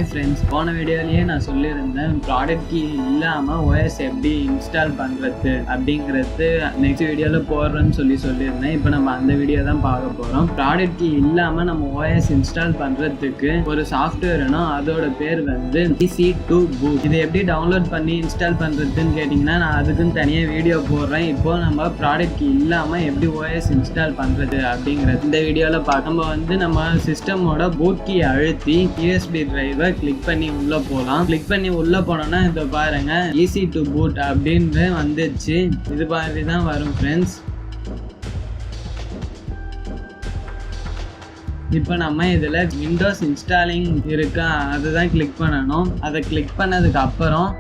Hi friends, போன வீடியோலயே நான் சொல்லியிருந்தேன் ப்ராடக்ட் கீ இல்லாம OS எப்படி இன்ஸ்டால் பண்றது அப்படிங்கிறது நெக்ஸ்ட் வீடியோல போடுறேன்னு சொல்லியிருந்தேன். இப்போ நம்ம அந்த வீடியோ தான் பார்க்க போறோம். ப்ராடக்ட் கீ இல்லாம நம்ம OS இன்ஸ்டால் பண்றதுக்கு ஒரு சாஃப்ட்வேர்னா அதோட பேர் வந்து Easy2Boot. இதை எப்படி டவுன்லோட் பண்ணி இன்ஸ்டால் பண்றதுன்னு கேட்டிங்கன்னா நான் அதுக்குன்னு தனியாக வீடியோ போடுறேன். இப்போ நம்ம ப்ராடக்ட் கீ இல்லாம எப்படி OS இன்ஸ்டால் பண்றது அப்படிங்கிறது இந்த வீடியோல பார்க்க நம்ம சிஸ்டமோட பூட் கீ அழுத்தி USB டிரைவை கிளிக் பண்ணி உள்ள போகலாம். கிளிக் பண்ணி உள்ள போனோம்னா இதை பாருங்க Easy2Boot அப்படின்னு வந்துச்சு. இது மாதிரி தான் வரும் ஃப்ரெண்ட்ஸ். இப்போ நம்ம இதில் விண்டோஸ் இன்ஸ்டாலிங் இருக்கா அதுதான் கிளிக் பண்ணணும். அதை கிளிக் பண்ணதுக்கு அப்புறம்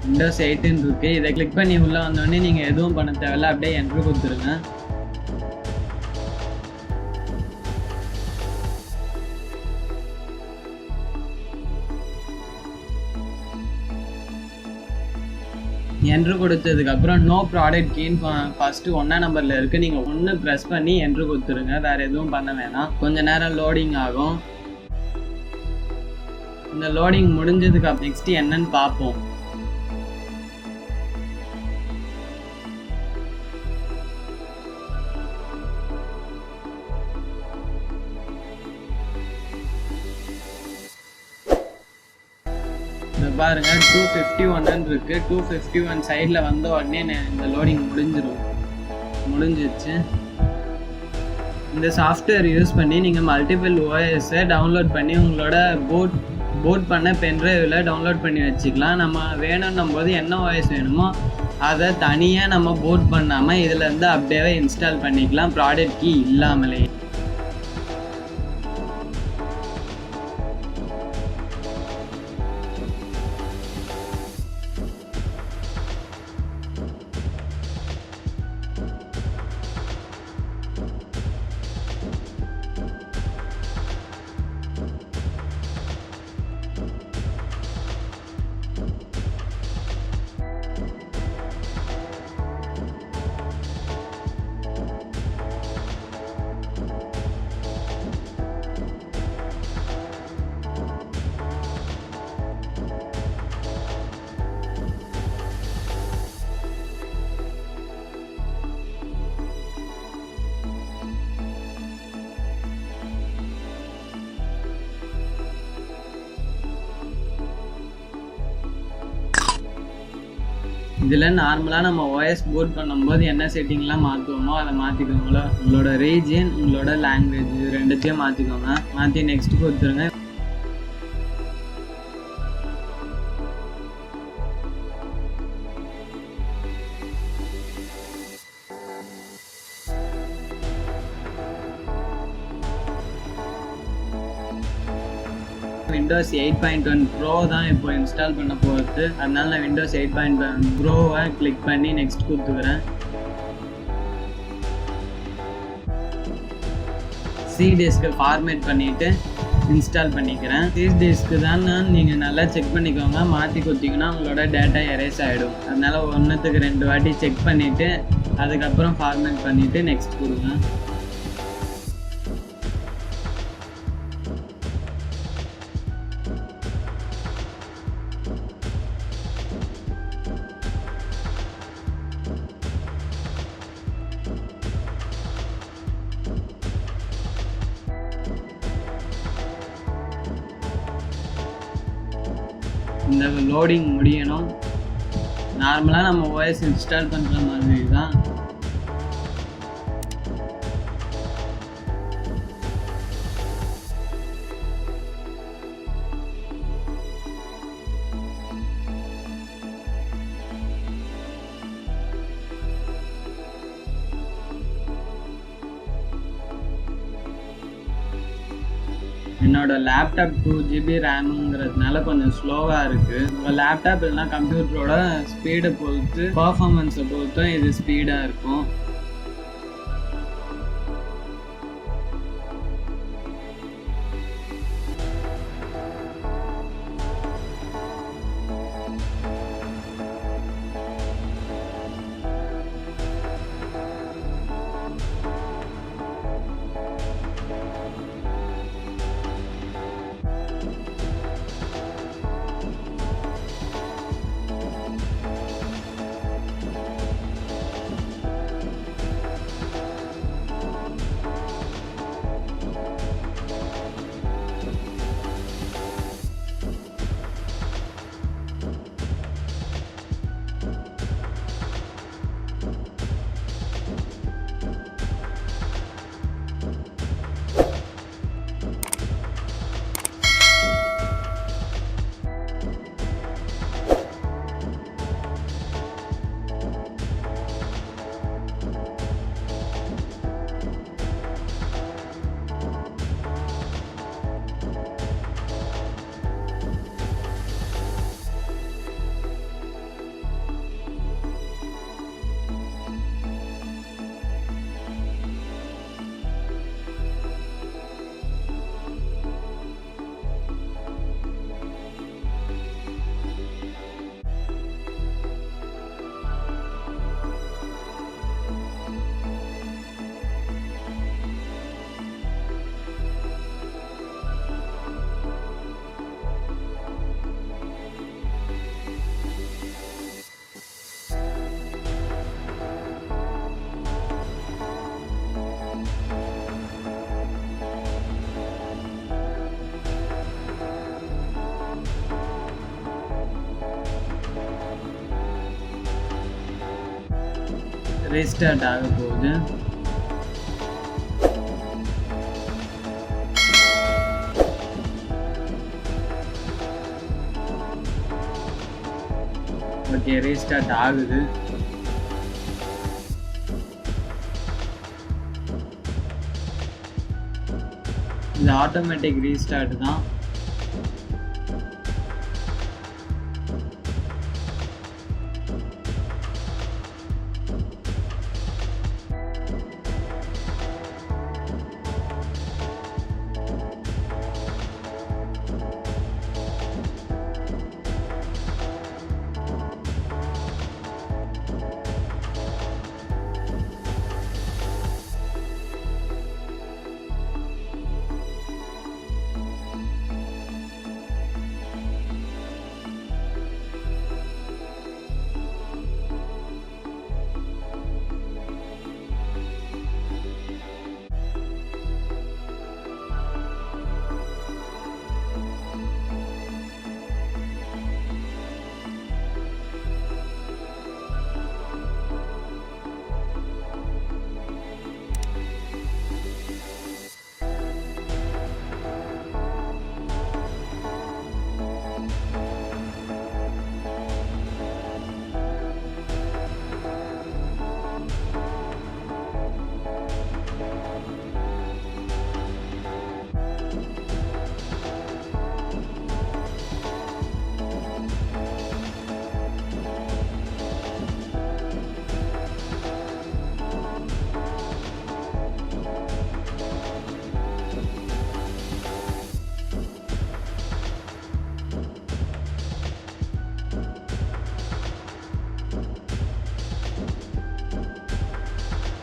விண்டோஸ் 8 இருக்கு. இதை கிளிக் பண்ணி உள்ள வந்தோடனே நீங்கள் எதுவும் பண்ண தேவையில்ல, அப்படியே என்ட்ரு கொடுத்துருங்க. என்ட்ரு கொடுத்ததுக்கப்புறம் நோ ப்ராடக்ட் கீன்னு ஃபஸ்ட்டு 1 நம்பரில் இருக்குது. நீங்கள் 1 ப்ரெஸ் பண்ணி என்ட்ரு கொடுத்துருங்க. வேறு எதுவும் பண்ண வேணாம். கொஞ்ச நேரம் லோடிங் ஆகும். இந்த லோடிங் முடிஞ்சதுக்கு நெக்ஸ்ட்டு என்னன்னு பார்ப்போம். பாருங்க 251 இருக்கு. 251 சைடில் வந்த உடனே இந்த லோடிங் முடிஞ்சிச்சு. இந்த சாஃப்ட்வேர் யூஸ் பண்ணி நீங்கள் மல்டிபிள் OSஐ டவுன்லோட் பண்ணி உங்களோட போட் பண்ண பென்ட்ரைவில் டவுன்லோட் பண்ணி வச்சுக்கலாம். நம்ம வேணும்னும் போது என்ன OS வேணுமோ அதை தனியாக நம்ம போட் பண்ணாமல் இதிலேருந்து அப்படியே இன்ஸ்டால் பண்ணிக்கலாம் ப்ராடக்ட் கீ இல்லாமலே. இதில் நார்மலாக நம்ம OS போட் பண்ணும்போது என்ன செட்டிங்லாம் மாற்றுவோமோ அதை மாற்றிக்கோங்களா. உங்களோட ரீஜியன் உங்களோட லாங்குவேஜ் ரெண்டுத்தையும் மாற்றிக்கோங்க. மாற்றி நெக்ஸ்ட் கொடுத்துருங்க. விண்டோஸ் 8.1 ப்ரோ தான் இப்போ இன்ஸ்டால் பண்ண போகிறது. அதனால நான் விண்டோஸ் 8.1 ப்ரோவை கிளிக் பண்ணி நெக்ஸ்ட் கொடுத்துக்கிறேன். சி டிஸ்க்கு ஃபார்மேட் பண்ணிவிட்டு இன்ஸ்டால் பண்ணிக்கிறேன். சி டிஸ்க்கு தான் நீங்கள் நல்லா செக் பண்ணிக்கோங்க. மாற்றி கொடுத்தீங்கன்னா உங்களோட டேட்டா எரேஸ் ஆகிடும். அதனால் 1க்கு 2 வாட்டி செக் பண்ணிவிட்டு அதுக்கப்புறம் ஃபார்மேட் பண்ணிவிட்டு நெக்ஸ்ட் கொடுங்க. இந்த லோடிங் முடியணும். நார்மலாக நம்ம OS இன்ஸ்டால் பண்ணுற மாதிரி தான். என்னோட லேப்டாப் 2GB ரேமுங்கிறதுனால கொஞ்சம் ஸ்லோவாக இருக்குது. உங்கள் லேப்டாப் இல்லைனா கம்ப்யூட்டரோட ஸ்பீடை பொறுத்து பர்ஃபார்மன்ஸை பொறுத்தும் இது ஸ்பீடாக இருக்கும். ரீஸ்டார்ட் ஆக போகுது. ஓகே, ரீஸ்டார்ட் ஆகுது. இது ஆட்டோமேட்டிக் ரீஸ்டார்ட் தான்.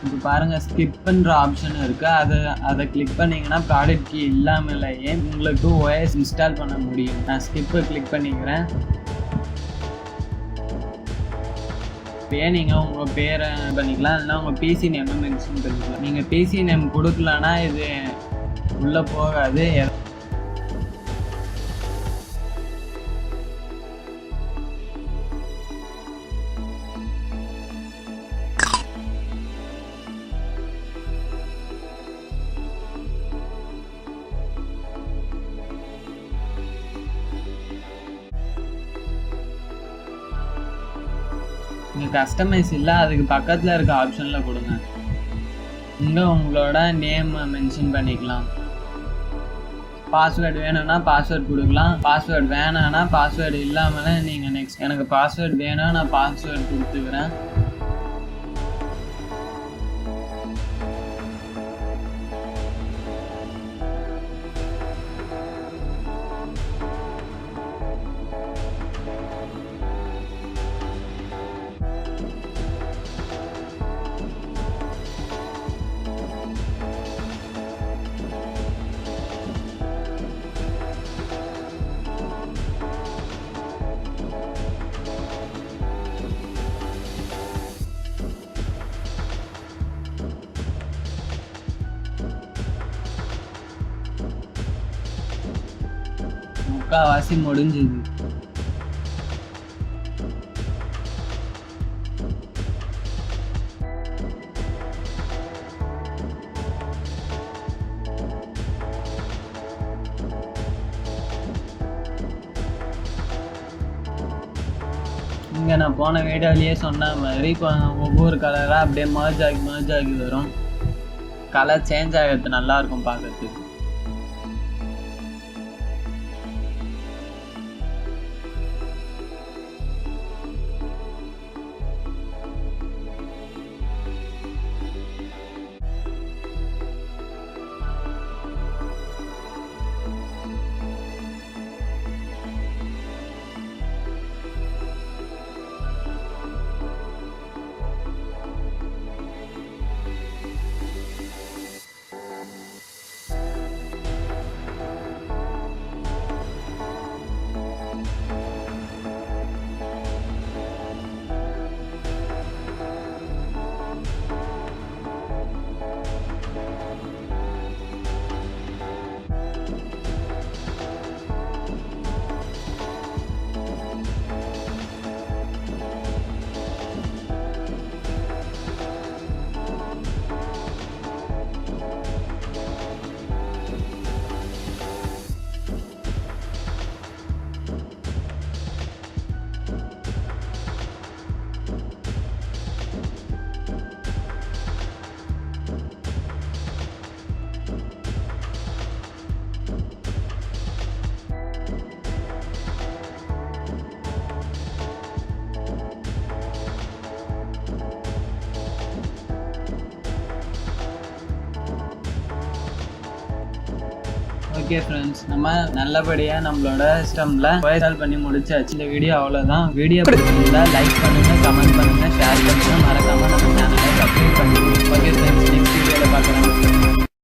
இப்போ பாருங்கள், ஸ்கிப்புன்ற ஆப்ஷன் இருக்குது. அதை கிளிக் பண்ணிங்கன்னா ப்ராடக்ட் கீ இல்லாமலேயே உங்களுக்கு OS இன்ஸ்டால் பண்ண முடியும். நான் ஸ்கிப்பை கிளிக் பண்ணிக்கிறேன். இப்போயே நீங்கள் உங்கள் பேரை பண்ணிக்கலாம், இல்லைனா உங்கள் PC நேமை மென்ஷன் பண்ணிக்கலாம். நீங்கள் PC நேம் கொடுக்கலன்னா இது உள்ளே போகாது. நீங்கள் கஸ்டமைஸ் இல்லை, அதுக்கு பக்கத்தில் இருக்க ஆப்ஷனில் கொடுங்க. இங்கே உங்களோட நேமை மென்ஷன் பண்ணிக்கலாம். பாஸ்வேர்டு வேணும்னா பாஸ்வேர்டு கொடுக்கலாம். பாஸ்வேர்டு வேணான்னா பாஸ்வேர்டு இல்லாமலே நீங்கள் நெக்ஸ்ட் எனக்கு பாஸ்வேர்டு வேணும், நான் பாஸ்வேர்டு கொடுத்துக்கிறேன். முக்கால்வாசி முடிஞ்சுது. இங்கே நான் போன வீடியோலேயே சொன்ன மாதிரி ஒவ்வொரு கலராக அப்படியே மர்ஜ் ஆகி வரும். கலர் சேஞ்ச் ஆகிறது நல்லாயிருக்கும் பார்க்கறதுக்கு. ஓகே ஃப்ரெண்ட்ஸ், நம்ம நல்லபடியாக நம்மளோட சிஸ்டமில் இன்ஸ்டால் பண்ணி முடிச்சாச்சு. இந்த வீடியோ அவ்வளோதான். வீடியோ பிடிச்சிருந்தா லைக் பண்ணுங்கள், கமெண்ட் பண்ணுங்கள், ஷேர் பண்ணுங்கள், மறக்காமல் நம்ம சேனலை சப்ஸ்கிரைப் பண்ணுங்கள். ஓகே ஃப்ரெண்ட்ஸ், நெக்ஸ்ட் வீடியோவில் பார்க்கலாம்.